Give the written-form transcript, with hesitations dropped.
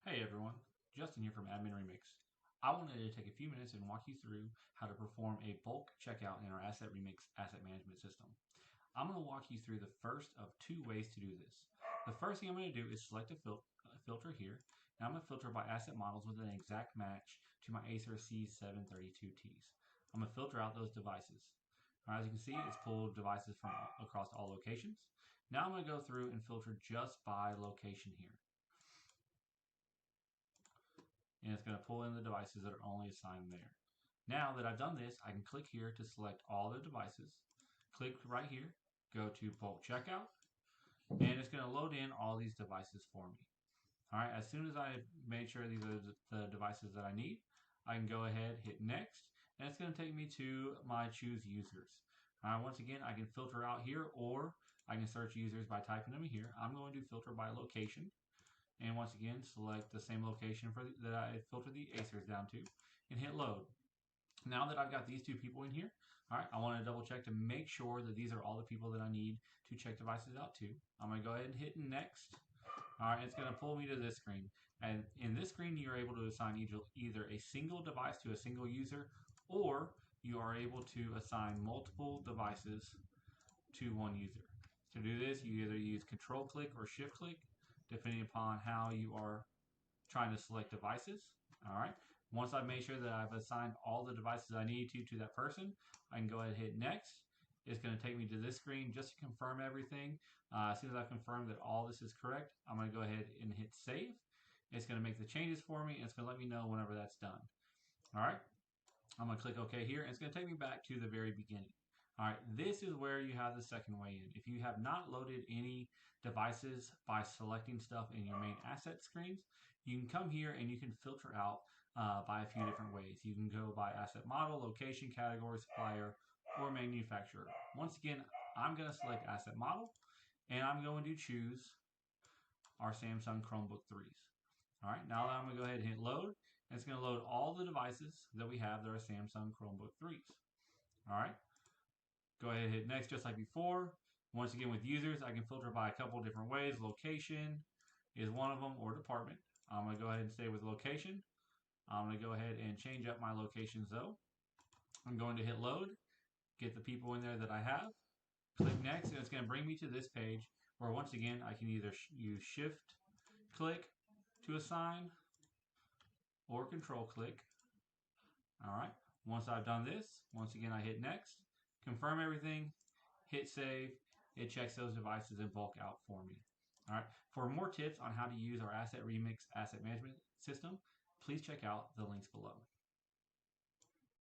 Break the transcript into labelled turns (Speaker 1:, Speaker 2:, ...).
Speaker 1: Hey everyone, Justin here from AssetRemix. I wanted to take a few minutes and walk you through how to perform a bulk checkout in our AssetRemix asset management system. I'm going to walk you through the first of two ways to do this. The first thing I'm going to do is select a filter here, and I'm going to filter by asset models with an exact match to my Acer C732Ts. I'm going to filter out those devices. As you can see, it's pulled devices from across all locations. Now I'm going to go through and filter just by location here. And it's going to pull in the devices that are only assigned there. Now that I've done this, I can click here to select all the devices. Click right here, go to bulk checkout, and it's going to load in all these devices for me. All right, as soon as I've made sure these are the devices that I need, I can go ahead, hit next, and it's going to take me to my choose users. Once again, I can filter out here, or I can search users by typing them here. I'm going to filter by location. And once again, select the same location that I filtered the Acers down to and hit load. Now that I've got these two people in here, all right, I want to double check to make sure that these are all the people that I need to check devices out to. I'm going to go ahead and hit next. All right, it's going to pull me to this screen. And in this screen, you're able to assign either a single device to a single user, or you are able to assign multiple devices to one user. To do this, you either use control click or shift click, depending upon how you are trying to select devices. All right. Once I've made sure that I've assigned all the devices I need to that person, I can go ahead and hit next. It's going to take me to this screen just to confirm everything. As soon as I've confirmed that all this is correct, I'm going to go ahead and hit save. It's going to make the changes for me, and it's going to let me know whenever that's done. All right. I'm going to click OK here, and it's going to take me back to the very beginning. All right, this is where you have the second way in. If you have not loaded any devices by selecting stuff in your main asset screens, you can come here and you can filter out by a few different ways. You can go by asset model, location, category, supplier, or manufacturer. Once again, I'm going to select asset model, and I'm going to choose our Samsung Chromebook 3s. All right, now I'm going to go ahead and hit load, and it's going to load all the devices that we have that are Samsung Chromebook 3s. All right. Go ahead and hit next just like before. Once again, with users, I can filter by a couple different ways. Location is one of them, or department. I'm going to go ahead and stay with location. I'm going to go ahead and change up my locations though. I'm going to hit load, get the people in there that I have, click next, and it's going to bring me to this page where once again, I can either use shift click to assign or control click. All right. Once I've done this, once again, I hit next. Confirm everything, hit save, it checks those devices in bulk out for me. All right. For more tips on how to use our AssetRemix asset management system, please check out the links below.